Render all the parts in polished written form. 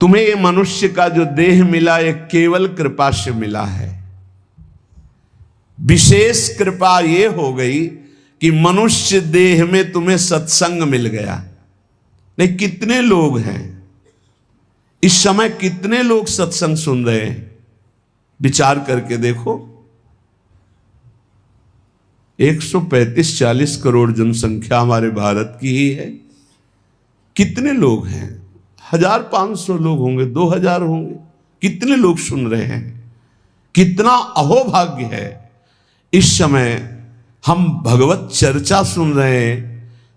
तुम्हें ये मनुष्य का जो देह मिला ये केवल कृपा से मिला है। विशेष कृपा ये हो गई कि मनुष्य देह में तुम्हें सत्संग मिल गया। नहीं, कितने लोग हैं इस समय, कितने लोग सत्संग सुन रहे हैं? विचार करके देखो। 135-40 करोड़ जनसंख्या हमारे भारत की ही है। कितने लोग हैं? 1500 लोग होंगे, 2000 होंगे। कितने लोग सुन रहे हैं? कितना अहोभाग्य है। इस समय हम भगवत चर्चा सुन रहे हैं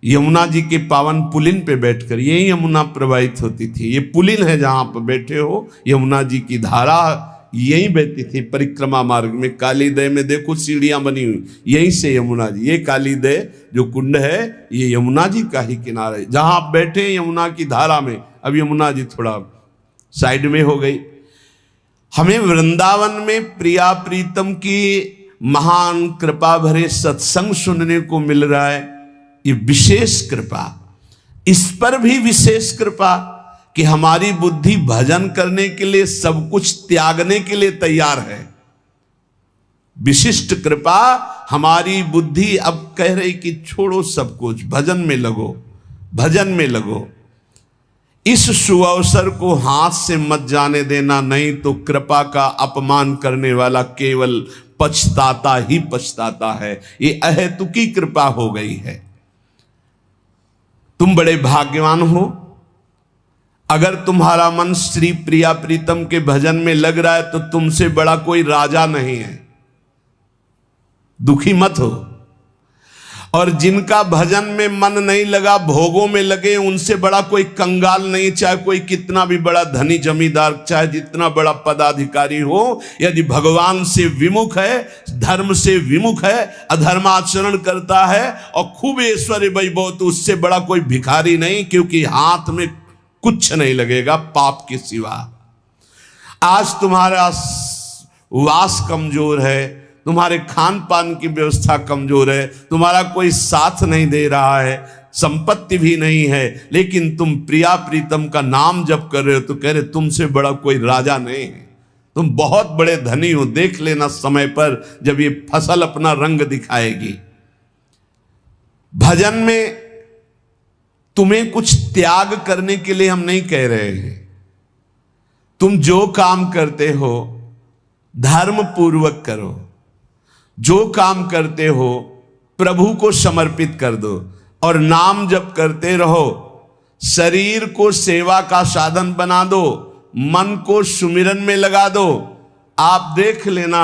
यमुना जी के पावन पुलिन पे बैठकर। यही यमुना प्रवाहित होती थी। ये पुलिन है जहां पर बैठे हो, यमुना जी की धारा यहीं बहती थी परिक्रमा मार्ग में। कालीदय में देखो सीढ़ियां बनी हुई, यहीं से यमुना जी। ये कालीदय जो कुंड है ये यमुना जी का ही किनारा है जहां आप बैठे यमुना की धारा में। अब यमुना जी थोड़ा साइड में हो गई। हमें वृंदावन में प्रिया प्रीतम की महान कृपा भरे सत्संग सुनने को मिल रहा है। ये विशेष कृपा। इस पर भी विशेष कृपा कि हमारी बुद्धि भजन करने के लिए सब कुछ त्यागने के लिए तैयार है। विशिष्ट कृपा। हमारी बुद्धि अब कह रही कि छोड़ो सब कुछ, भजन में लगो, भजन में लगो। इस सुअवसर को हाथ से मत जाने देना, नहीं तो कृपा का अपमान करने वाला केवल पछताता ही पछताता है। ये अहेतुकी कृपा हो गई है। तुम बड़े भाग्यवान हो अगर तुम्हारा मन श्री प्रिया प्रीतम के भजन में लग रहा है तो तुमसे बड़ा कोई राजा नहीं है। दुखी मत हो। और जिनका भजन में मन नहीं लगा, भोगों में लगे, उनसे बड़ा कोई कंगाल नहीं। चाहे कोई कितना भी बड़ा धनी जमींदार, चाहे जितना बड़ा पदाधिकारी हो, यदि भगवान से विमुख है, धर्म से विमुख है, अधर्माचरण करता है और खूब ऐश्वर्य वैभव, तो उससे बड़ा कोई भिखारी नहीं। क्योंकि हाथ में कुछ नहीं लगेगा पाप के सिवा। आज तुम्हारा वास कमजोर है, तुम्हारे खान पान की व्यवस्था कमजोर है, तुम्हारा कोई साथ नहीं दे रहा है, संपत्ति भी नहीं है, लेकिन तुम प्रिया प्रीतम का नाम जप कर रहे हो तो कह रहे तुमसे बड़ा कोई राजा नहीं है। तुम बहुत बड़े धनी हो। देख लेना समय पर जब ये फसल अपना रंग दिखाएगी। भजन में तुम्हें कुछ त्याग करने के लिए हम नहीं कह रहे हैं। तुम जो काम करते हो धर्म पूर्वक करो। जो काम करते हो प्रभु को समर्पित कर दो और नाम जप करते रहो। शरीर को सेवा का साधन बना दो, मन को सुमिरन में लगा दो। आप देख लेना,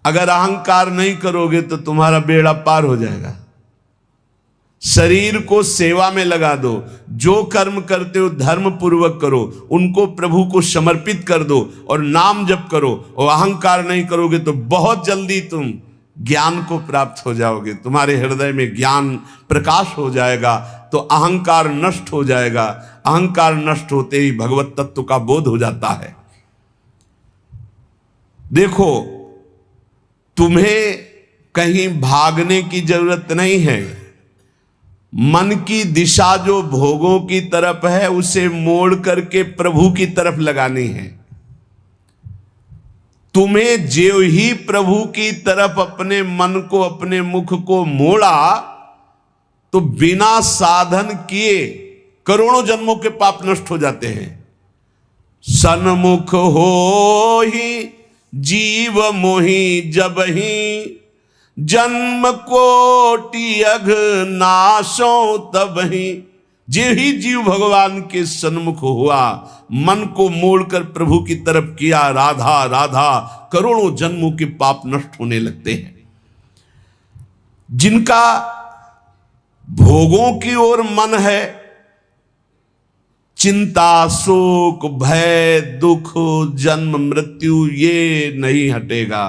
अगर अहंकार नहीं करोगे तो तुम्हारा बेड़ा पार हो जाएगा। शरीर को सेवा में लगा दो। जो कर्म करते हो धर्म पूर्वक करो, उनको प्रभु को समर्पित कर दो और नाम जप करो। और अहंकार नहीं करोगे तो बहुत जल्दी तुम ज्ञान को प्राप्त हो जाओगे। तुम्हारे हृदय में ज्ञान प्रकाश हो जाएगा तो अहंकार नष्ट हो जाएगा। अहंकार नष्ट होते ही भगवत तत्व का बोध हो जाता है। देखो, तुम्हें कहीं भागने की जरूरत नहीं है। मन की दिशा जो भोगों की तरफ है उसे मोड़ करके प्रभु की तरफ लगानी है। तुम्हें जो ही प्रभु की तरफ अपने मन को, अपने मुख को मोड़ा तो बिना साधन किए करोड़ों जन्मों के पाप नष्ट हो जाते हैं। सन्मुख हो ही जीव मोहि जब ही, जन्म कोटि अघ नाशो तब ही। जे ही जीव भगवान के सन्मुख हुआ, मन को मोड़कर प्रभु की तरफ किया, राधा राधा, करोड़ों जन्मों के पाप नष्ट होने लगते हैं। जिनका भोगों की ओर मन है, चिंता, शोक, भय, दुख, जन्म मृत्यु ये नहीं हटेगा।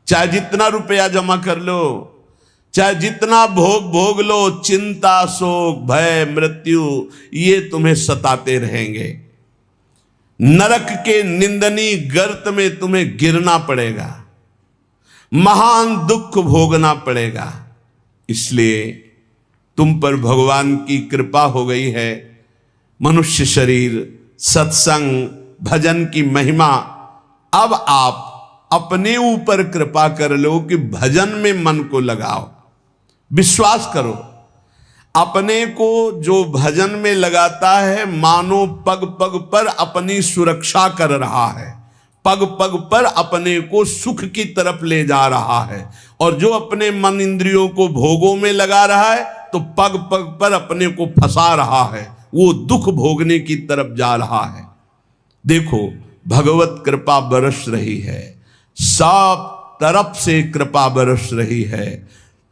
चाहे जितना रुपया जमा कर लो, चाहे जितना भोग लो, चिंता, शोक, भय, मृत्यु ये तुम्हें सताते रहेंगे। नरक के निंदनीय गर्त में तुम्हें गिरना पड़ेगा, महान दुख भोगना पड़ेगा। इसलिए तुम पर भगवान की कृपा हो गई है। मनुष्य शरीर सत्संग भजन की महिमा। अब आप अपने ऊपर कृपा कर लो कि भजन में मन को लगाओ। विश्वास करो, अपने को जो भजन में लगाता है मानो पग पग पर अपनी सुरक्षा कर रहा है, पग पग पर अपने को सुख की तरफ ले जा रहा है। और जो अपने मन इंद्रियों को भोगों में लगा रहा है तो पग पग पर अपने को फंसा रहा है, वो दुख भोगने की तरफ जा रहा है। देखो, भगवत कृपा बरस रही है, सब तरफ से कृपा बरस रही है,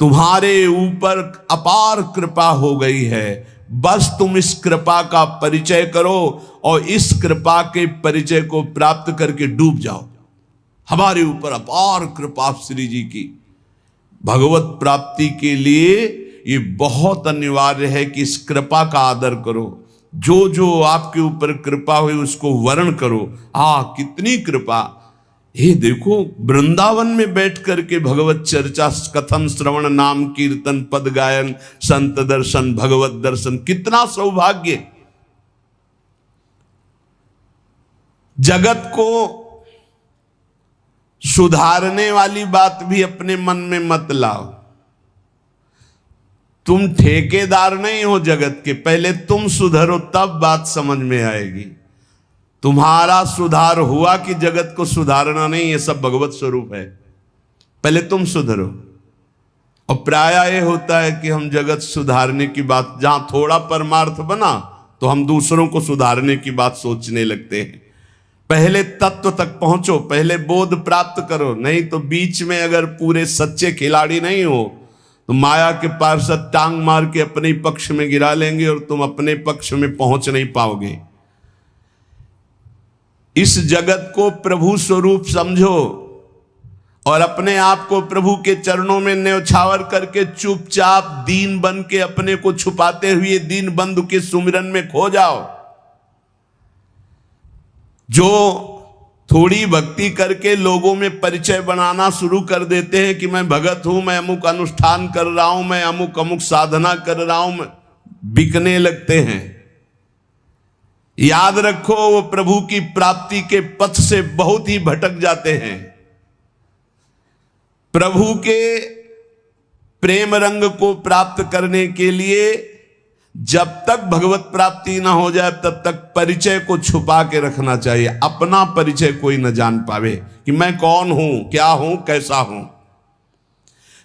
तुम्हारे ऊपर अपार कृपा हो गई है। बस तुम इस कृपा का परिचय करो और इस कृपा के परिचय को प्राप्त करके डूब जाओ। हमारे ऊपर अपार कृपा श्री जी की। भगवत प्राप्ति के लिए ये बहुत अनिवार्य है कि इस कृपा का आदर करो। जो जो आपके ऊपर कृपा हुई उसको वर्ण करो। कितनी कृपा। ये देखो, वृंदावन में बैठ करके भगवत चर्चा, कथन, श्रवण, नाम कीर्तन, पद गायन, संत दर्शन, भगवत दर्शन, कितना सौभाग्य। जगत को सुधारने वाली बात भी अपने मन में मत लाओ। तुम ठेकेदार नहीं हो जगत के, पहले तुम सुधरो तब बात समझ में आएगी। तुम्हारा सुधार हुआ कि जगत को सुधारना नहीं, ये सब भगवत स्वरूप है। पहले तुम सुधरो। और प्रायः ये होता है कि हम जगत सुधारने की बात, जहां थोड़ा परमार्थ बना तो हम दूसरों को सुधारने की बात सोचने लगते हैं। पहले तत्व तक पहुंचो, पहले बोध प्राप्त करो, नहीं तो बीच में अगर पूरे सच्चे खिलाड़ी नहीं हो तो माया के पार्षद टांग मार के अपने पक्ष में गिरा लेंगे और तुम अपने पक्ष में पहुंच नहीं पाओगे। इस जगत को प्रभु स्वरूप समझो और अपने आप को प्रभु के चरणों में न्यौछावर करके चुपचाप दीन बन के अपने को छुपाते हुए दीन बंधु के सुमिरन में खो जाओ। जो थोड़ी भक्ति करके लोगों में परिचय बनाना शुरू कर देते हैं कि मैं भगत हूं, मैं अमुक अनुष्ठान कर रहा हूं, मैं अमुक अमुक साधना कर रहा हूं, बिकने लगते हैं। याद रखो, वो प्रभु की प्राप्ति के पथ से बहुत ही भटक जाते हैं। प्रभु के प्रेम रंग को प्राप्त करने के लिए जब तक भगवत प्राप्ति ना हो जाए तब तक परिचय को छुपा के रखना चाहिए। अपना परिचय कोई न जान पावे कि मैं कौन हूं, क्या हूं, कैसा हूं।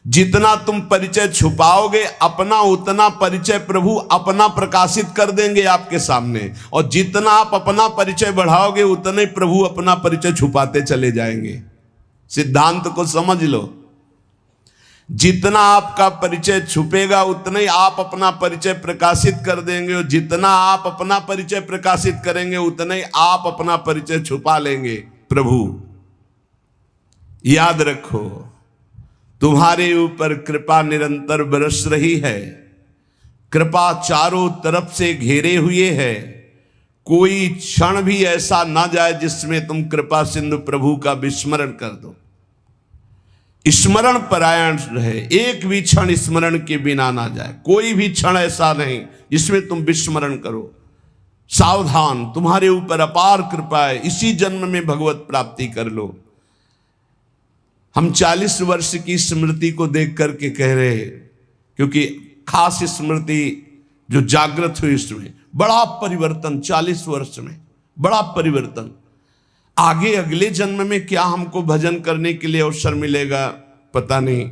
जितना तुम परिचय छुपाओगे अपना, उतना परिचय प्रभु अपना प्रकाशित कर देंगे आपके सामने। और जितना आप अपना परिचय बढ़ाओगे उतने प्रभु अपना परिचय छुपाते चले जाएंगे। सिद्धांत को समझ लो। जितना आपका परिचय छुपेगा उतना ही आप अपना परिचय प्रकाशित कर देंगे, और जितना आप अपना परिचय प्रकाशित करेंगे उतना ही आप अपना परिचय छुपा लेंगे। प्रभु याद रखो, तुम्हारे ऊपर कृपा निरंतर बरस रही है। कृपा चारों तरफ से घेरे हुए है। कोई क्षण भी ऐसा ना जाए जिसमें तुम कृपा सिंधु प्रभु का विस्मरण कर दो। स्मरण परायण रहे, एक भी क्षण स्मरण के बिना ना जाए। कोई भी क्षण ऐसा नहीं जिसमें तुम विस्मरण करो। सावधान, तुम्हारे ऊपर अपार कृपा है। इसी जन्म में भगवत प्राप्ति कर लो। हम 40 वर्ष की स्मृति को देख करके कह रहे हैं, क्योंकि खास स्मृति जो जागृत हुई इसमें बड़ा परिवर्तन, 40 वर्ष में बड़ा परिवर्तन। आगे अगले जन्म में क्या हमको भजन करने के लिए अवसर मिलेगा पता नहीं,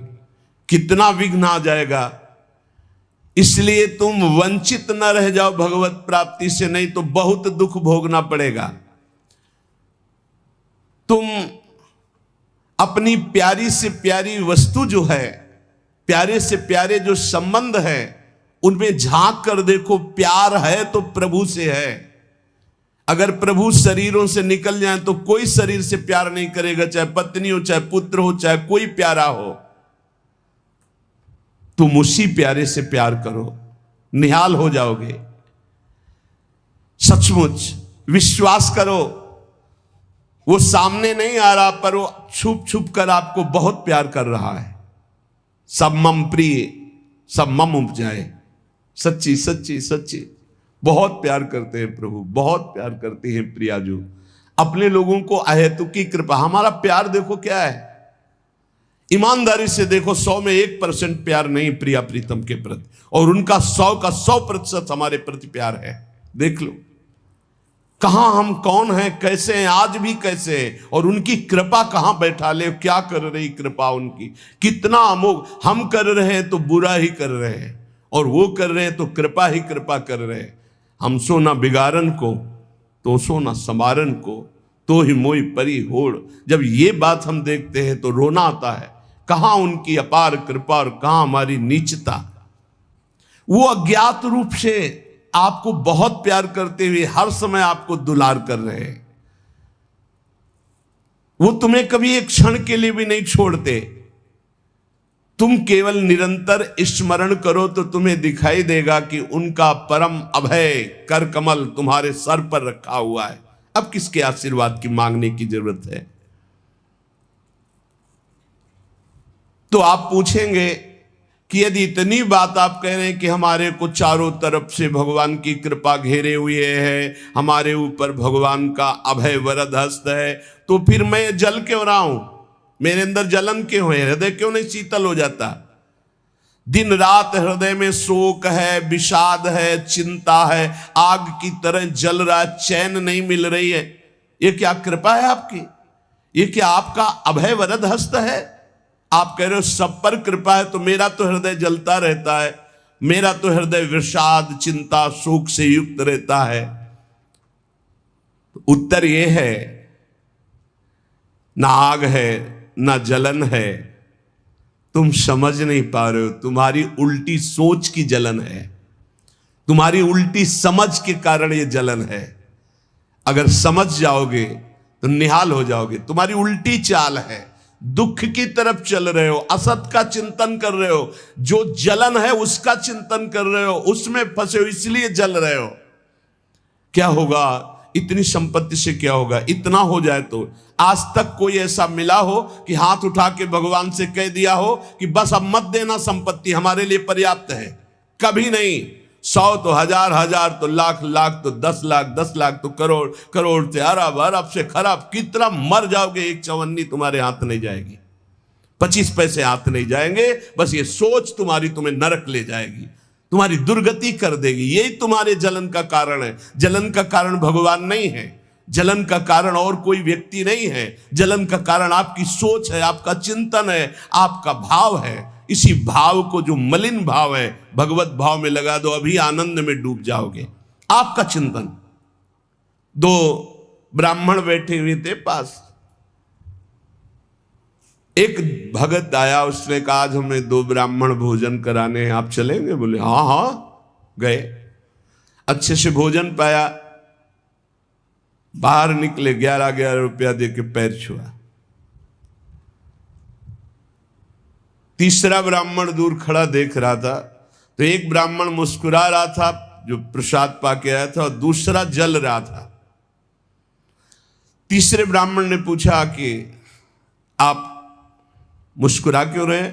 कितना विघ्न आ जाएगा। इसलिए तुम वंचित न रह जाओ भगवत प्राप्ति से, नहीं तो बहुत दुख भोगना पड़ेगा। तुम अपनी प्यारी से प्यारी वस्तु जो है, प्यारे से प्यारे जो संबंध है, उनमें झांक कर देखो। प्यार है तो प्रभु से है। अगर प्रभु शरीरों से निकल जाए तो कोई शरीर से प्यार नहीं करेगा, चाहे पत्नी हो, चाहे पुत्र हो, चाहे कोई प्यारा हो। तुम उसी प्यारे से प्यार करो, निहाल हो जाओगे। सचमुच विश्वास करो, वो सामने नहीं आ रहा पर वो छुप छुप कर आपको बहुत प्यार कर रहा है। सब मम प्रिय, सब मम उपजाए। सच्ची सच्ची सच्ची बहुत प्यार करते हैं प्रभु, बहुत प्यार करते हैं प्रियाजू अपने लोगों को अहेतुकी कृपा। हमारा प्यार देखो क्या है, ईमानदारी से देखो, 100 में 1% प्यार नहीं प्रिया प्रीतम के प्रति, और उनका 100 का 100% हमारे प्रति प्यार है। देख लो कहां हम कौन हैं, कैसे हैं, आज भी कैसे हैं, और उनकी कृपा कहां बैठा ले, क्या कर रही कृपा उनकी, कितना अमोघ। हम कर रहे हैं तो बुरा ही कर रहे हैं, और वो कर रहे हैं तो कृपा ही कृपा कर रहे हैं। हम सो ना बिगाड़न को, तो सो ना समारन को, तो ही मोई परी होड़। जब ये बात हम देखते हैं तो रोना आता है, कहां उनकी अपार कृपा और कहां हमारी नीचता। वो अज्ञात रूप से आपको बहुत प्यार करते हुए हर समय आपको दुलार कर रहे हैं। वो तुम्हें कभी एक क्षण के लिए भी नहीं छोड़ते। तुम केवल निरंतर स्मरण करो तो तुम्हें दिखाई देगा कि उनका परम अभय कर कमल तुम्हारे सर पर रखा हुआ है। अब किसके आशीर्वाद की मांगने की जरूरत है? तो आप पूछेंगे कि यदि इतनी बात आप कह रहे हैं कि हमारे को चारों तरफ से भगवान की कृपा घेरे हुए है, हमारे ऊपर भगवान का अभय वरद हस्त है, तो फिर मैं जल क्यों रहा हूं, मेरे अंदर जलन क्यों है, हृदय क्यों नहीं शीतल हो जाता? दिन रात हृदय में शोक है, विषाद है, चिंता है, आग की तरह जल रहा, चैन नहीं मिल रही है। ये क्या कृपा है आपकी? ये क्या आपका अभय वरद हस्त है? आप कह रहे हो सब पर कृपा है, तो मेरा तो हृदय जलता रहता है, मेरा तो हृदय विषाद चिंता शोक से युक्त रहता है। तो उत्तर यह है, ना आग है ना जलन है, तुम समझ नहीं पा रहे हो, तुम्हारी उल्टी सोच की जलन है, तुम्हारी उल्टी समझ के कारण ये जलन है। अगर समझ जाओगे तो निहाल हो जाओगे। तुम्हारी उल्टी चाल है, दुख की तरफ चल रहे हो, असत का चिंतन कर रहे हो, जो जलन है उसका चिंतन कर रहे हो, उसमें फंसे हो, इसलिए जल रहे हो। क्या होगा इतनी संपत्ति से, क्या होगा इतना हो जाए तो? आज तक कोई ऐसा मिला हो कि हाथ उठा के भगवान से कह दिया हो कि बस अब मत देना, संपत्ति हमारे लिए पर्याप्त है? कभी नहीं। 100 तो हजार, हजार तो लाख, लाख तो 10 लाख, 10 लाख तो करोड़, करोड़ से अरब, अरब से खरब। कितना मर जाओगे, एक चवन्नी तुम्हारे हाथ नहीं जाएगी, 25 पैसे हाथ नहीं जाएंगे। बस ये सोच तुम्हारी तुम्हें नरक ले जाएगी, तुम्हारी दुर्गति कर देगी। यही तुम्हारे जलन का कारण है। जलन का कारण भगवान नहीं है, जलन का कारण और कोई व्यक्ति नहीं है, जलन का कारण आपकी सोच है, आपका चिंतन है, आपका भाव है। इसी भाव को, जो मलिन भाव है, भगवत भाव में लगा दो, अभी आनंद में डूब जाओगे। आपका चिंतन। 2 ब्राह्मण बैठे हुए थे पास, एक भगत आया, उसने कहा आज हमें 2 ब्राह्मण भोजन कराने हैं, आप चलेंगे? बोले हाँ हाँ। गए, अच्छे से भोजन पाया, बाहर निकले, 11-11 रुपया दे के पैर छुआ। तीसरा ब्राह्मण दूर खड़ा देख रहा था, तो एक ब्राह्मण मुस्कुरा रहा था जो प्रसाद पाके आया था, और दूसरा जल रहा था। तीसरे ब्राह्मण ने पूछा कि आप मुस्कुरा क्यों रहे?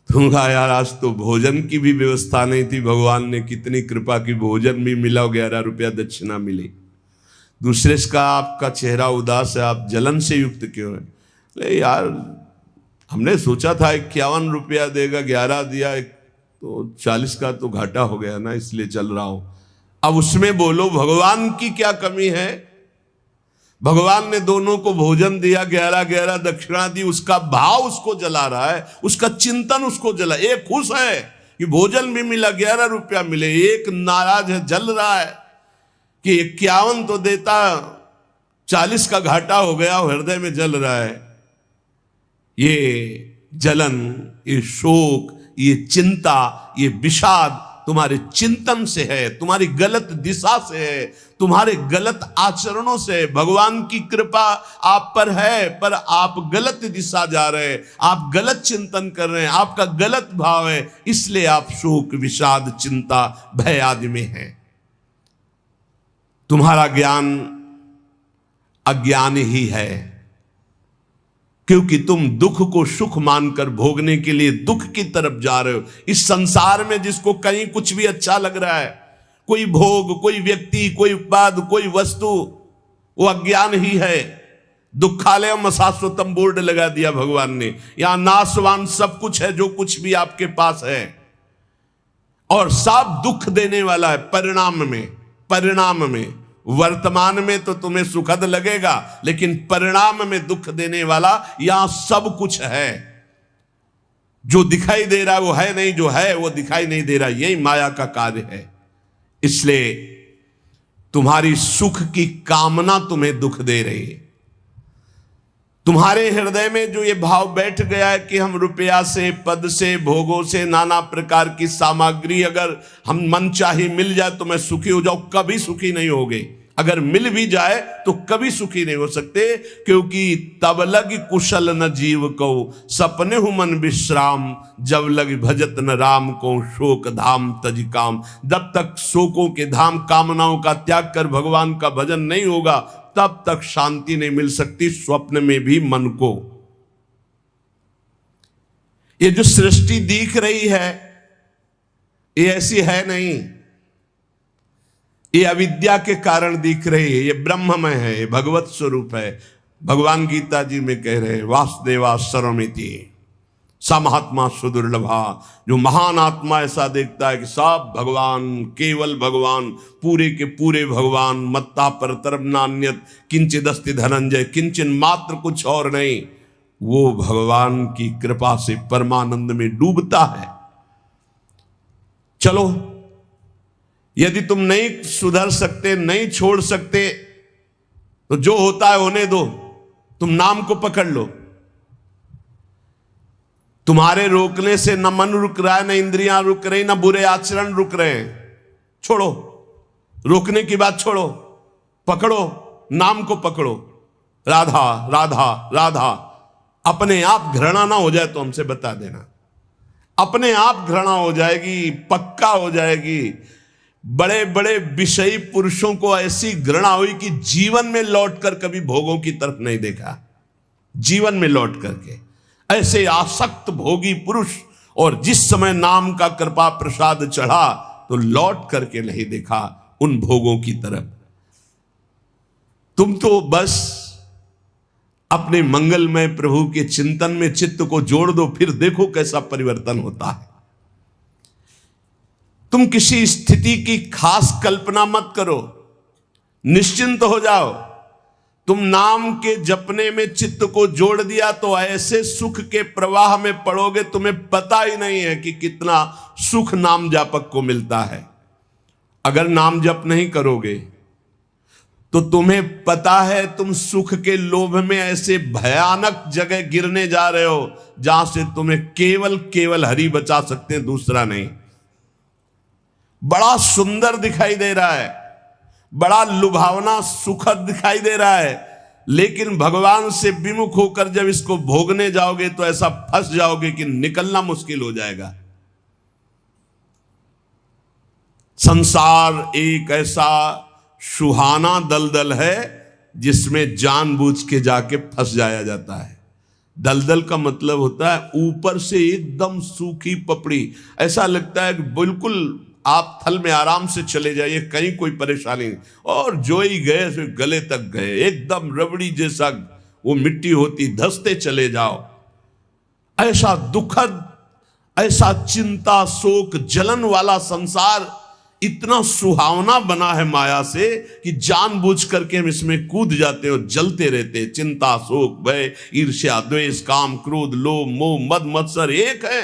तुम कहा यार आज तो भोजन की भी व्यवस्था नहीं थी, भगवान ने कितनी कृपा की, भोजन भी मिला, 11 रुपया दक्षिणा मिली। दूसरे का आपका चेहरा उदास है, आप जलन से युक्त क्यों है? अरे यार हमने सोचा था 51 रुपया देगा, 11 दिया, तो 40 का तो घाटा हो गया ना, इसलिए चल रहा हूं। अब उसमें बोलो भगवान की क्या कमी है? भगवान ने दोनों को भोजन दिया, 11-11 दक्षिणा दी, उसका भाव उसको जला रहा है, उसका चिंतन उसको जला। एक खुश है कि भोजन भी मिला, 11 रुपया मिले, एक नाराज है, जल रहा है कि 51 तो देता, 40 का घाटा हो गया, हृदय में जल रहा है। ये जलन, ये शोक, ये चिंता, ये विषाद तुम्हारे चिंतन से है, तुम्हारी गलत दिशा से है, तुम्हारे गलत आचरणों से। भगवान की कृपा आप पर है, पर आप गलत दिशा जा रहे हैं, आप गलत चिंतन कर रहे हैं, आपका गलत भाव है, इसलिए आप शोक विषाद चिंता भय आदि में हैं। तुम्हारा ज्ञान अज्ञान ही है, क्योंकि तुम दुख को सुख मानकर भोगने के लिए दुख की तरफ जा रहे हो। इस संसार में जिसको कहीं कुछ भी अच्छा लग रहा है, कोई भोग, कोई व्यक्ति, कोई उत्पाद, कोई वस्तु, वो अज्ञान ही है। दुखालयम शाश्वतम बोर्ड लगा दिया भगवान ने। यहां नाशवान सब कुछ है, जो कुछ भी आपके पास है, और सब दुख देने वाला है परिणाम में। वर्तमान में तो तुम्हें सुखद लगेगा, लेकिन परिणाम में दुख देने वाला यहां सब कुछ है। जो दिखाई दे रहा है वो है नहीं, जो है वो दिखाई नहीं दे रहा। यही माया का कार्य है। इसलिए तुम्हारी सुख की कामना तुम्हें दुख दे रही है। तुम्हारे हृदय में जो ये भाव बैठ गया है कि हम रुपया से, पद से, भोगों से, नाना प्रकार की सामग्री अगर हम मन चाहे मिल जाए तो मैं सुखी हो जाऊं, कभी सुखी नहीं होगे। अगर मिल भी जाए तो कभी सुखी नहीं हो सकते, क्योंकि तब लग कुशल न जीव को सपने हु मन विश्राम, जब लग भजत न राम को शोक धाम तज काम। जब तक शोकों के धाम, कामनाओं का त्याग कर भगवान का भजन नहीं होगा, तब तक शांति नहीं मिल सकती स्वप्न में भी मन को। ये जो सृष्टि दिख रही है ये ऐसी है नहीं, ये अविद्या के कारण दिख रही है। ये ब्रह्ममय है, ये भगवत स्वरूप है। भगवान गीता जी में कह रहे हैं वासुदेवा सर्वमिति स महात्मा सुदुर्लभा। जो महान आत्मा ऐसा देखता है कि सब भगवान, केवल भगवान, पूरे के पूरे भगवान, मत्ता परतरम नान्यत किंचिदस्ति धनंजय, किंचन मात्र कुछ और नहीं, वो भगवान की कृपा से परमानंद में डूबता है। चलो, यदि तुम नहीं सुधर सकते, नहीं छोड़ सकते, तो जो होता है होने दो, तुम नाम को पकड़ लो। तुम्हारे रोकने से न मन रुक रहा है, न इंद्रियां रुक रही, न बुरे आचरण रुक रहे हैं। छोड़ो, रोकने की बात छोड़ो, पकड़ो, नाम को पकड़ो। राधा राधा राधा। अपने आप घृणा ना हो जाए तो हमसे बता देना, अपने आप घृणा हो जाएगी, पक्का हो जाएगी। बड़े बड़े विषयी पुरुषों को ऐसी घृणा हुई कि जीवन में लौटकर कभी भोगों की तरफ नहीं देखा। जीवन में लौट करके ऐसे आसक्त भोगी पुरुष, और जिस समय नाम का कृपा प्रसाद चढ़ा तो लौट करके नहीं देखा उन भोगों की तरफ। तुम तो बस अपने मंगलमय प्रभु के चिंतन में चित्त को जोड़ दो, फिर देखो कैसा परिवर्तन होता है। तुम किसी स्थिति की खास कल्पना मत करो, निश्चिंत हो जाओ। तुम नाम के जपने में चित्त को जोड़ दिया तो ऐसे सुख के प्रवाह में पड़ोगे, तुम्हें पता ही नहीं है कि कितना सुख नाम जापक को मिलता है। अगर नाम जप नहीं करोगे तो तुम्हें पता है तुम सुख के लोभ में ऐसे भयानक जगह गिरने जा रहे हो जहां से तुम्हें केवल केवल हरि बचा सकते हैं, दूसरा नहीं। बड़ा सुंदर दिखाई दे रहा है, बड़ा लुभावना सुखद दिखाई दे रहा है, लेकिन भगवान से विमुख होकर जब इसको भोगने जाओगे तो ऐसा फंस जाओगे कि निकलना मुश्किल हो जाएगा। संसार एक ऐसा सुहाना दलदल है जिसमें जानबूझ के जाके फंस जाया जाता है। दलदल का मतलब होता है ऊपर से एकदम सूखी पपड़ी, ऐसा लगता है कि बिल्कुल आप थल में आराम से चले जाइए, कहीं कोई परेशानी नहीं, और जो ही गए सो गले तक गए, एकदम रबड़ी जैसा वो मिट्टी होती, धंसते चले जाओ। ऐसा दुखद, ऐसा चिंता शोक जलन वाला संसार इतना सुहावना बना है माया से कि जानबूझ करके हम इसमें कूद जाते हैं और जलते रहते। चिंता शोक भय ईर्ष्या द्वेष काम क्रोध लोभ मोह मद मत्सर एक है,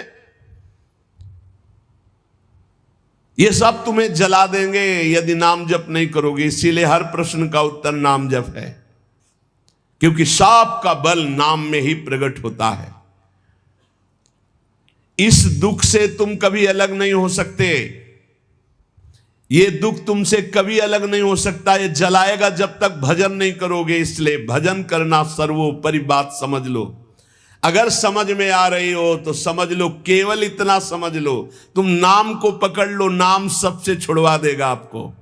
ये सब तुम्हें जला देंगे यदि नाम जप नहीं करोगे। इसीलिए हर प्रश्न का उत्तर नाम जप है, क्योंकि साप का बल नाम में ही प्रकट होता है। इस दुख से तुम कभी अलग नहीं हो सकते, ये दुख तुमसे कभी अलग नहीं हो सकता, ये जलाएगा जब तक भजन नहीं करोगे। इसलिए भजन करना सर्वोपरि बात समझ लो। अगर समझ में आ रही हो तो समझ लो, केवल इतना समझ लो, तुम नाम को पकड़ लो, नाम सबसे छुड़वा देगा आपको।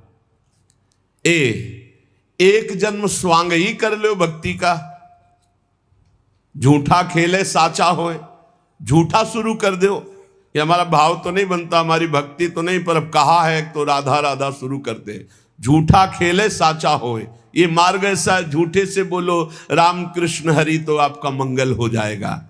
एक जन्म स्वांग ही कर लो भक्ति का, झूठा खेले साचा होए, झूठा शुरू कर दो ये हमारा भाव तो नहीं बनता, हमारी भक्ति तो नहीं, पर अब कहा है तो राधा राधा शुरू करते हैं। झूठा खेले साचा होए, ये मार्ग ऐसा, झूठे से बोलो राम कृष्ण हरि तो आपका मंगल हो जाएगा।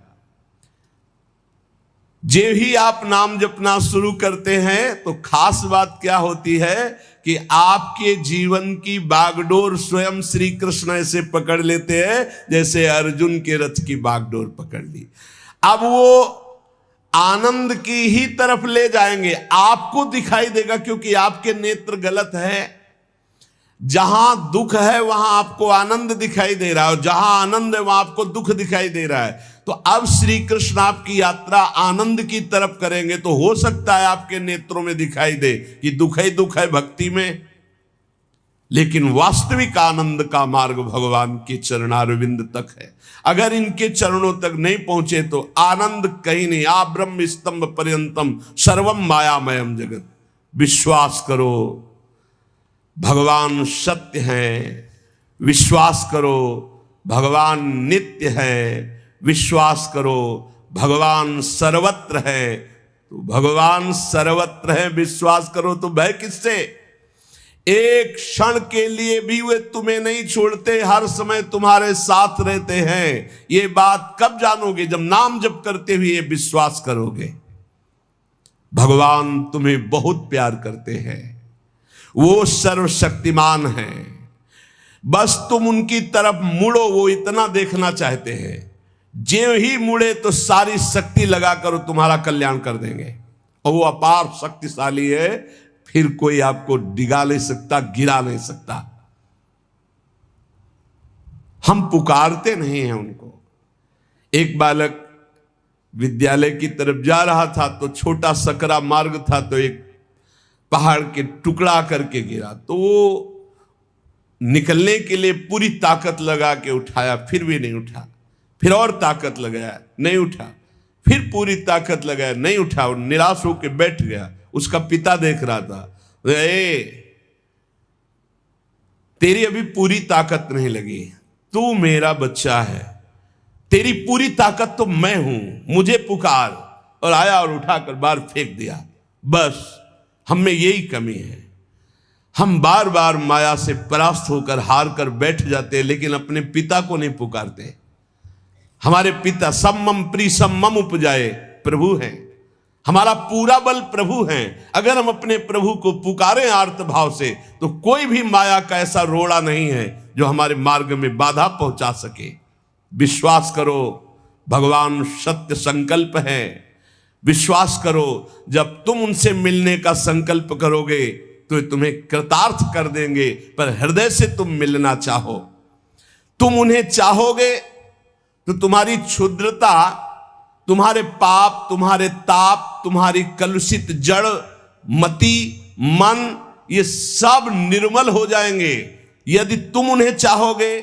जे ही आप नाम जपना शुरू करते हैं तो खास बात क्या होती है कि आपके जीवन की बागडोर स्वयं श्री कृष्ण ऐसे पकड़ लेते हैं जैसे अर्जुन के रथ की बागडोर पकड़ ली। अब वो आनंद की ही तरफ ले जाएंगे, आपको दिखाई देगा क्योंकि आपके नेत्र गलत है। जहां दुख है वहां आपको आनंद दिखाई दे रहा है और जहां आनंद है वहां आपको दुख दिखाई दे रहा है। तो अब श्री कृष्ण आपकी यात्रा आनंद की तरफ करेंगे तो हो सकता है आपके नेत्रों में दिखाई दे कि दुख ही दुख है भक्ति में, लेकिन वास्तविक आनंद का मार्ग भगवान के चरणारविंद तक है। अगर इनके चरणों तक नहीं पहुंचे तो आनंद कहीं नहीं। आ ब्रह्म स्तंभ पर्यंतम सर्वम मायामयम जगत। विश्वास करो भगवान सत्य है, विश्वास करो भगवान नित्य है, विश्वास करो भगवान सर्वत्र है। तो भगवान सर्वत्र है, विश्वास करो तो भय किससे? एक क्षण के लिए भी वे तुम्हें नहीं छोड़ते, हर समय तुम्हारे साथ रहते हैं। ये बात कब जानोगे? जब नाम जप करते हुए विश्वास करोगे। भगवान तुम्हें बहुत प्यार करते हैं, वो सर्वशक्तिमान हैं। बस तुम उनकी तरफ मुड़ो, वो इतना देखना चाहते हैं। जो ही मुड़े तो सारी शक्ति लगाकर तुम्हारा कल्याण कर देंगे और वो अपार शक्तिशाली है, फिर कोई आपको डिगा नहीं सकता, गिरा नहीं सकता। हम पुकारते नहीं हैं उनको। एक बालक विद्यालय की तरफ जा रहा था तो छोटा सकरा मार्ग था, तो एक पहाड़ के टुकड़ा करके गिरा, तो वो निकलने के लिए पूरी ताकत लगा के उठाया, फिर भी नहीं उठा। फिर और ताकत लगाया, नहीं उठा। फिर पूरी ताकत लगाया, नहीं उठा। और निराश होकर बैठ गया। उसका पिता देख रहा था, तेरी अभी पूरी ताकत नहीं लगी, तू मेरा बच्चा है, तेरी पूरी ताकत तो मैं हूं, मुझे पुकार। और आया और उठाकर बाहर फेंक दिया। बस हम में यही कमी है, हम बार बार माया से परास्त होकर हार कर बैठ जाते हैं, लेकिन अपने पिता को नहीं पुकारते। हमारे पिता सम्मम प्रीसम्मम उपजाए प्रभु हैं, हमारा पूरा बल प्रभु हैं। अगर हम अपने प्रभु को पुकारें आर्त भाव से तो कोई भी माया का ऐसा रोड़ा नहीं है जो हमारे मार्ग में बाधा पहुंचा सके। विश्वास करो भगवान सत्य संकल्प है। विश्वास करो जब तुम उनसे मिलने का संकल्प करोगे तो तुम्हें कृतार्थ कर देंगे, पर हृदय से तुम मिलना चाहो। तुम उन्हें चाहोगे तो तुम्हारी क्षुद्रता, तुम्हारे पाप, तुम्हारे ताप, तुम्हारी कलुषित जड़ मति मन, ये सब निर्मल हो जाएंगे। यदि तुम उन्हें चाहोगे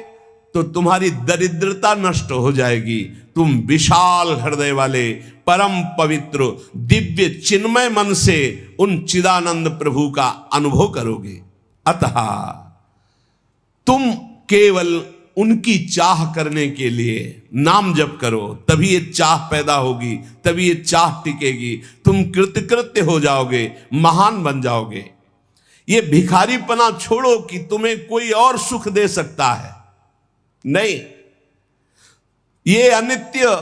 तो तुम्हारी दरिद्रता नष्ट हो जाएगी। तुम विशाल हृदय वाले परम पवित्र दिव्य चिन्मय मन से उन चिदानंद प्रभु का अनुभव करोगे। अतः तुम केवल उनकी चाह करने के लिए नाम जप करो, तभी ये चाह पैदा होगी, तभी ये चाह टिकेगी। तुम कृतकृत्य हो जाओगे, महान बन जाओगे। ये भिखारीपना छोड़ो कि तुम्हें कोई और सुख दे सकता है, नहीं। ये अनित्य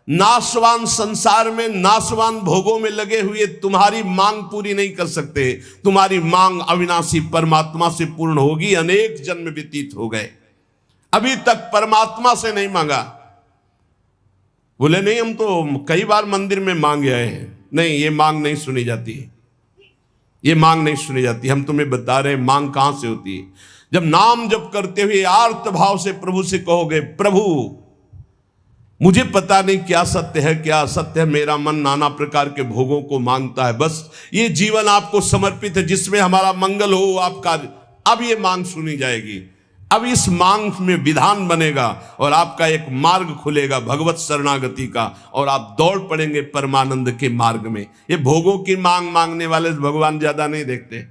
नाशवान संसार में नाशवान भोगों में लगे हुए तुम्हारी मांग पूरी नहीं कर सकते। तुम्हारी मांग अविनाशी परमात्मा से पूर्ण होगी। अनेक जन्म व्यतीत हो गए, अभी तक परमात्मा से नहीं मांगा। बोले नहीं, हम तो कई बार मंदिर में मांग आए हैं। नहीं, ये मांग नहीं सुनी जाती, ये मांग नहीं सुनी जाती। हम तुम्हें बता रहे हैं मांग कहां से होती है। जब नाम जप करते हुए आर्त भाव से प्रभु से कहोगे, प्रभु मुझे पता नहीं क्या सत्य है क्या असत्य है, मेरा मन नाना प्रकार के भोगों को मांगता है, बस ये जीवन आपको समर्पित है जिसमें हमारा मंगल हो आपका। अब ये मांग सुनी जाएगी। अब इस मांग में विधान बनेगा और आपका एक मार्ग खुलेगा भगवत शरणागति का, और आप दौड़ पड़ेंगे परमानंद के मार्ग में। ये भोगों की मांग मांगने वाले भगवान ज्यादा नहीं देखते।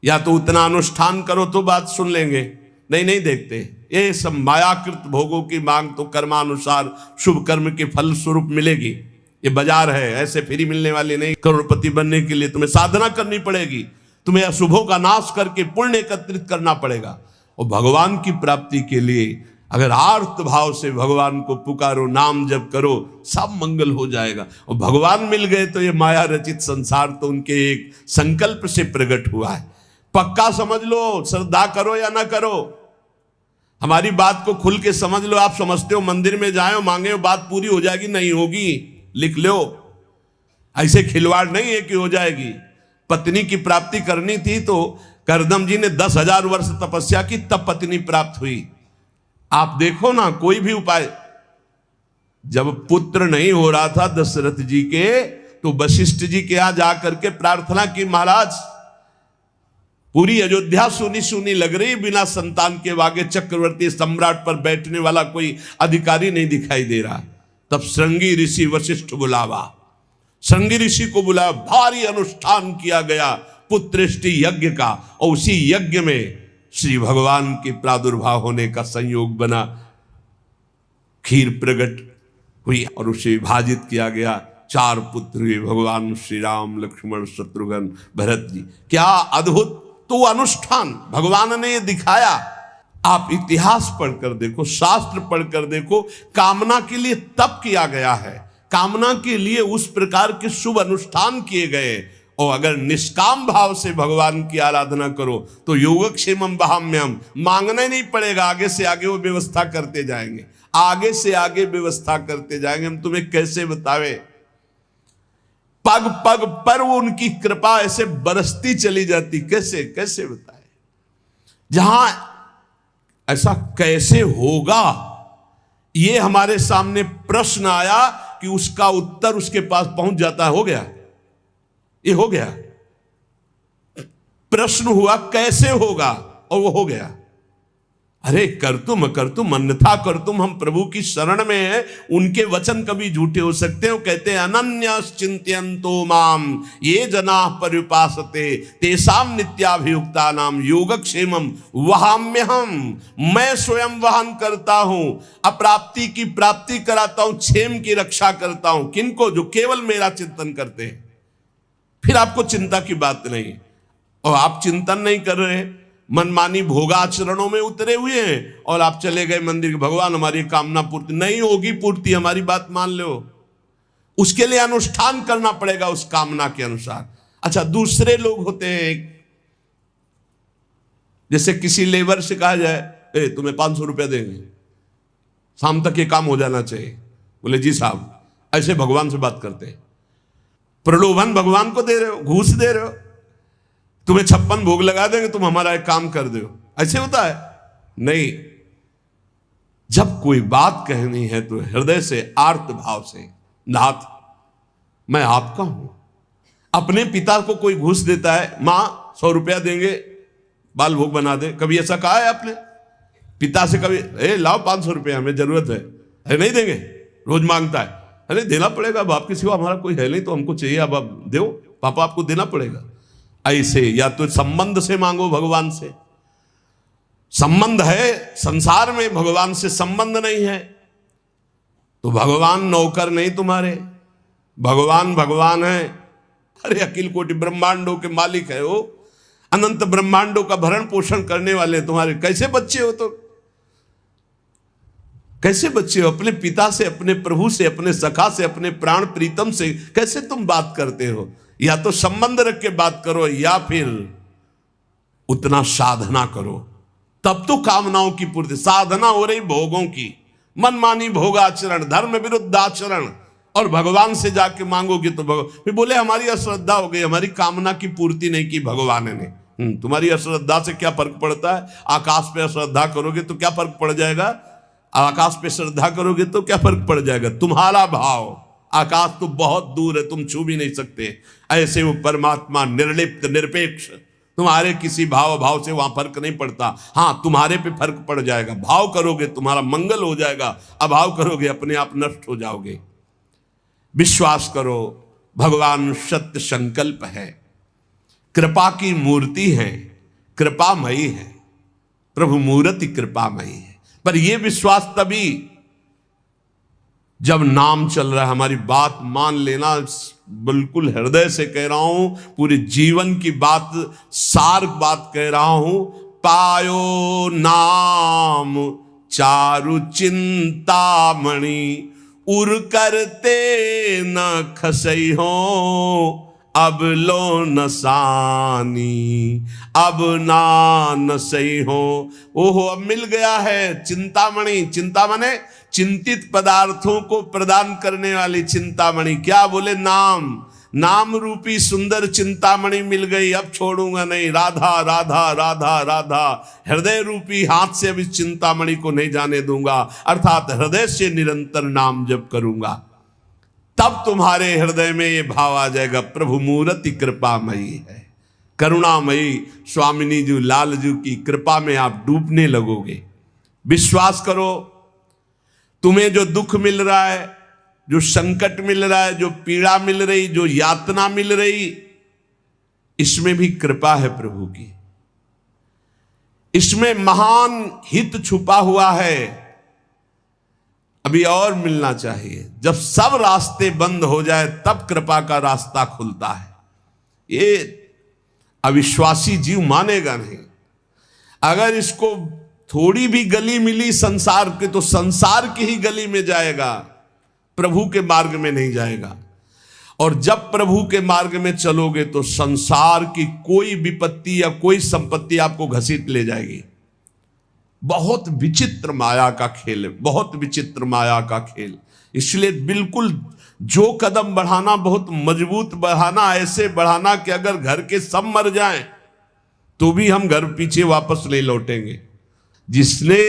या तो उतना अनुष्ठान करो तो बात सुन लेंगे, नहीं देखते। ये सब मायाकृत भोगों की मांग तो कर्मानुसार शुभ कर्म के फल स्वरूप मिलेगी, ये बाजार है, ऐसे फ्री मिलने वाली नहीं। करोड़पति बनने के लिए तुम्हें साधना करनी पड़ेगी, तुम्हें अशुभों का नाश करके पुण्य एकत्रित करना पड़ेगा। और भगवान की प्राप्ति के लिए अगर आर्त भाव से भगवान को पुकारो, नाम जप करो, सब मंगल हो जाएगा। और भगवान मिल गए तो ये माया रचित संसार तो उनके एक संकल्प से प्रकट हुआ है। पक्का समझ लो, श्रद्धा करो या ना करो, हमारी बात को खुल के समझ लो। आप समझते हो मंदिर में जाए मांगे बात पूरी हो जाएगी, नहीं होगी, लिख लो। ऐसे खिलवाड़ नहीं है कि हो जाएगी। पत्नी की प्राप्ति करनी थी तो करदम जी ने 10,000 वर्ष तपस्या की, तब पत्नी प्राप्त हुई। आप देखो ना, कोई भी उपाय। जब पुत्र नहीं हो रहा था दशरथ जी के, तो वशिष्ठ जी के यहां जाकर के प्रार्थना की, महाराज पूरी अयोध्या सुनी सुनी लग रही, बिना संतान के आगे चक्रवर्ती सम्राट पर बैठने वाला कोई अधिकारी नहीं दिखाई दे रहा। तब श्रृंगी ऋषि वशिष्ठ बुलावा, श्रृंगी ऋषि को बुलाया, भारी अनुष्ठान किया गया पुत्रेष्टि यज्ञ का। और उसी यज्ञ में श्री भगवान के प्रादुर्भाव होने का संयोग बना, खीर प्रकट हुई और उसे विभाजित किया गया। 4 पुत्र हुए, भगवान श्री राम, लक्ष्मण, शत्रुघ्न, भरत जी। क्या अद्भुत तो अनुष्ठान भगवान ने दिखाया। आप इतिहास पढ़कर देखो, शास्त्र पढ़कर देखो, कामना के लिए तप किया गया है, कामना के लिए उस प्रकार के शुभ अनुष्ठान किए गए। और अगर निष्काम भाव से भगवान की आराधना करो तो योगक्षेमम वहाम्यम, मांगना ही नहीं पड़ेगा, आगे से आगे वो व्यवस्था करते जाएंगे, आगे से आगे व्यवस्था करते जाएंगे। हम तुम्हें कैसे बतावे, पग पग पर वो उनकी कृपा ऐसे बरसती चली जाती, कैसे कैसे बताए। जहां ऐसा कैसे होगा, ये हमारे सामने प्रश्न आया कि उसका उत्तर उसके पास पहुंच जाता है। हो गया, ये हो गया। प्रश्न हुआ कैसे होगा, और वो हो गया। अरे कर तुम अन्यथा कर तुम, हम प्रभु की शरण में हैं, उनके वचन कभी झूठे हो सकते हैं। कहते हैं अनन्यश्चिन्तयन्तो माम ये जनाः पर्युपासते तेषां नित्याभियुक्ता नाम योगक्षेमम वहाम्यहम। मैं स्वयं वहन करता हूं, अप्राप्ति की प्राप्ति कराता हूं, क्षेम की रक्षा करता हूं। किनको? जो केवल मेरा चिंतन करते हैं। फिर आपको चिंता की बात नहीं, और आप चिंतन नहीं कर रहे, मनमानी भोगाचरणों में उतरे हुए हैं, और आप चले गए मंदिर के, भगवान हमारी कामना पूर्ति नहीं होगी, पूर्ति हमारी बात मान लो, उसके लिए अनुष्ठान करना पड़ेगा उस कामना के अनुसार। अच्छा, दूसरे लोग होते हैं, जैसे किसी लेबर से कहा जाए तुम्हें 500 रुपया देंगे, शाम तक ये काम हो जाना चाहिए, बोले जी साहब, ऐसे भगवान से बात करते हैं। प्रलोभन भगवान को दे रहे हो, घूस दे रहे हो, तुम्हें 56 भोग लगा देंगे, तुम हमारा एक काम कर दो, ऐसे होता है? नहीं। जब कोई बात कहनी है तो हृदय से, आर्त भाव से, नाथ मैं आपका हूं। अपने पिता को कोई घूस देता है, मां 100 रुपया देंगे बाल भोग बना दे, कभी ऐसा कहा है आपने पिता से? कभी लाओ 500 रुपया, हमें जरूरत है, अरे नहीं देंगे, रोज मांगता है, अरे देना पड़ेगा, बाप के सिवा हमारा कोई है नहीं, तो हमको चाहिए, अब आप दो, पापा आपको देना पड़ेगा। ऐसे या तो संबंध से मांगो, भगवान से संबंध है, संसार में भगवान से संबंध नहीं है, तो भगवान नौकर नहीं तुम्हारे, भगवान भगवान है। अरे अखिल कोटि ब्रह्मांडों के मालिक है वो, अनंत ब्रह्मांडों का भरण पोषण करने वाले तुम्हारे। कैसे बच्चे हो? तो कैसे बच्चे हो? अपने पिता से, अपने प्रभु से, अपने सखा से, अपने प्राण प्रीतम से कैसे तुम बात करते हो? या तो संबंध रख के बात करो, या फिर उतना साधना करो, तब तो कामनाओं की पूर्ति। साधना हो रही भोगों की, मनमानी भोगाचरण, धर्म विरुद्ध आचरण, और भगवान से जाके मांगोगे तो फिर बोले हमारी अश्रद्धा हो गई, हमारी कामना की पूर्ति नहीं की भगवान ने। तुम्हारी अश्रद्धा से क्या फर्क पड़ता है? आकाश पे अश्रद्धा करोगे तो क्या फर्क पड़ जाएगा? आकाश पे श्रद्धा करोगे तो क्या फर्क पड़ जाएगा? तुम्हारा भाव, आकाश तो बहुत दूर है, तुम छू भी नहीं सकते। ऐसे वो परमात्मा निर्लिप्त, निरपेक्ष, तुम्हारे किसी भाव से वहां फर्क नहीं पड़ता। हाँ, तुम्हारे पे फर्क पड़ जाएगा। भाव करोगे तुम्हारा मंगल हो जाएगा, अभाव करोगे अपने आप नष्ट हो जाओगे। विश्वास करो, भगवान सत्य संकल्प है, कृपा की मूर्ति है, कृपामयी है, प्रभु मूर्ति कृपामयी है। पर यह विश्वास तभी जब नाम चल रहा है, हमारी बात मान लेना, बिल्कुल हृदय से कह रहा हूं, पूरे जीवन की बात, सार बात कह रहा हूं। पायो नाम चारु चिंतामणि, उर करते न खसई हो, अब लो नसानी, अब ना नसई हो। ओहो, अब मिल गया है चिंतामणि। चिंता माने चिंतित पदार्थों को प्रदान करने वाली चिंतामणि। क्या बोले? नाम। नाम रूपी सुंदर चिंतामणि मिल गई, अब छोड़ूंगा नहीं। राधा राधा राधा राधा, हृदय रूपी हाथ से अब इस चिंतामणि को नहीं जाने दूंगा, अर्थात हृदय से निरंतर नाम जप करूंगा। तब तुम्हारे हृदय में ये भाव आ जाएगा, प्रभु मूर्ति कृपामयी है, करुणामयी। स्वामिनी जी, लाल जी की कृपा में आप डूबने लगोगे। विश्वास करो, तुम्हें जो दुख मिल रहा है, जो संकट मिल रहा है, जो पीड़ा मिल रही, जो यातना मिल रही, इसमें भी कृपा है प्रभु की। इसमें महान हित छुपा हुआ है। अभी और मिलना चाहिए। जब सब रास्ते बंद हो जाए तब कृपा का रास्ता खुलता है। ये अविश्वासी जीव मानेगा नहीं। अगर इसको थोड़ी भी गली मिली संसार के, तो संसार की ही गली में जाएगा, प्रभु के मार्ग में नहीं जाएगा। और जब प्रभु के मार्ग में चलोगे तो संसार की कोई विपत्ति या कोई संपत्ति आपको घसीट ले जाएगी। बहुत विचित्र माया का खेल है, बहुत विचित्र माया का खेल। इसलिए बिल्कुल जो कदम बढ़ाना बहुत मजबूत बढ़ाना, ऐसे बढ़ाना कि अगर घर के सब मर जाएं तो भी हम घर पीछे वापस नहीं लौटेंगे। जिसने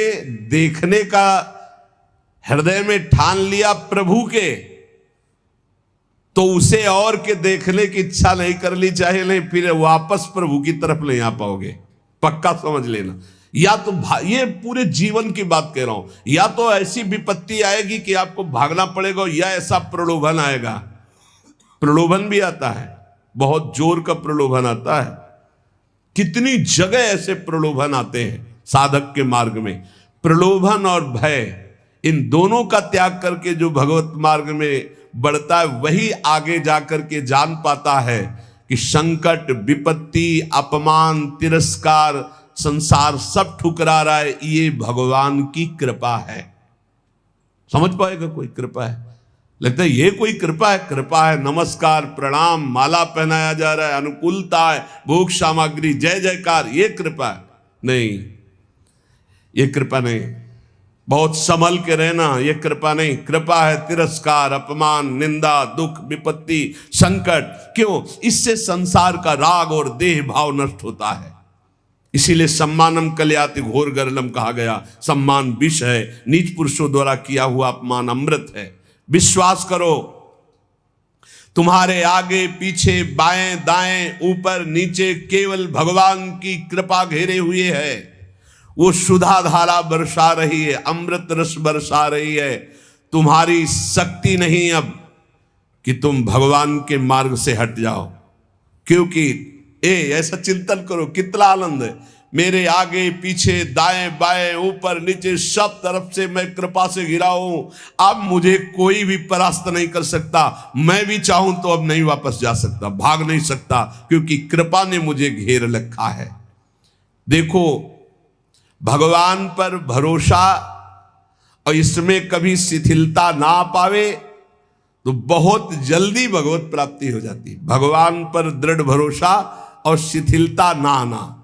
देखने का हृदय में ठान लिया प्रभु के, तो उसे और के देखने की इच्छा नहीं कर ली, चाहे नहीं, फिर वापस प्रभु की तरफ नहीं आ पाओगे, पक्का समझ लेना। या तो ये पूरे जीवन की बात कह रहा हूं, या तो ऐसी विपत्ति आएगी कि आपको भागना पड़ेगा, या ऐसा प्रलोभन आएगा। प्रलोभन भी आता है, बहुत जोर का प्रलोभन आता है। कितनी जगह ऐसे प्रलोभन आते हैं साधक के मार्ग में। प्रलोभन और भय, इन दोनों का त्याग करके जो भगवत मार्ग में बढ़ता है, वही आगे जाकर के जान पाता है कि संकट, विपत्ति, अपमान, तिरस्कार, संसार सब ठुकरा रहा है, ये भगवान की कृपा है। समझ पाएगा कोई? कृपा है, लगता है ये कोई कृपा है। कृपा है, नमस्कार, प्रणाम, माला पहनाया जा रहा है, अनुकूलता है, भोग सामग्री, जय जयकार, ये कृपा है? नहीं, ये कृपा नहीं। बहुत संभल के रहना, ये कृपा नहीं। कृपा है तिरस्कार, अपमान, निंदा, दुख, विपत्ति, संकट। क्यों? इससे संसार का राग और देह भाव नष्ट होता है। इसीलिए सम्मानम कल्याति घोर गरलम कहा गया। सम्मान विष है, नीच पुरुषों द्वारा किया हुआ अपमान अमृत है। विश्वास करो, तुम्हारे आगे पीछे, बाएं दाएं, ऊपर नीचे केवल भगवान की कृपा घेरे हुए है। वो सुधा धारा बरसा रही है, अमृत रस बरसा रही है। तुम्हारी शक्ति नहीं अब कि तुम भगवान के मार्ग से हट जाओ, क्योंकि ऐसा चिंतन करो, कितना आनंद है। मेरे आगे पीछे, दाएं बाएं, ऊपर नीचे, सब तरफ से मैं कृपा से घिरा हूं। अब मुझे कोई भी परास्त नहीं कर सकता। मैं भी चाहूं तो अब नहीं वापस जा सकता, भाग नहीं सकता, क्योंकि कृपा ने मुझे घेर रखा है। देखो, भगवान पर भरोसा और इसमें कभी शिथिलता ना पावे तो बहुत जल्दी भगवत प्राप्ति हो जाती है। भगवान पर दृढ़ भरोसा और शिथिलता ना आना,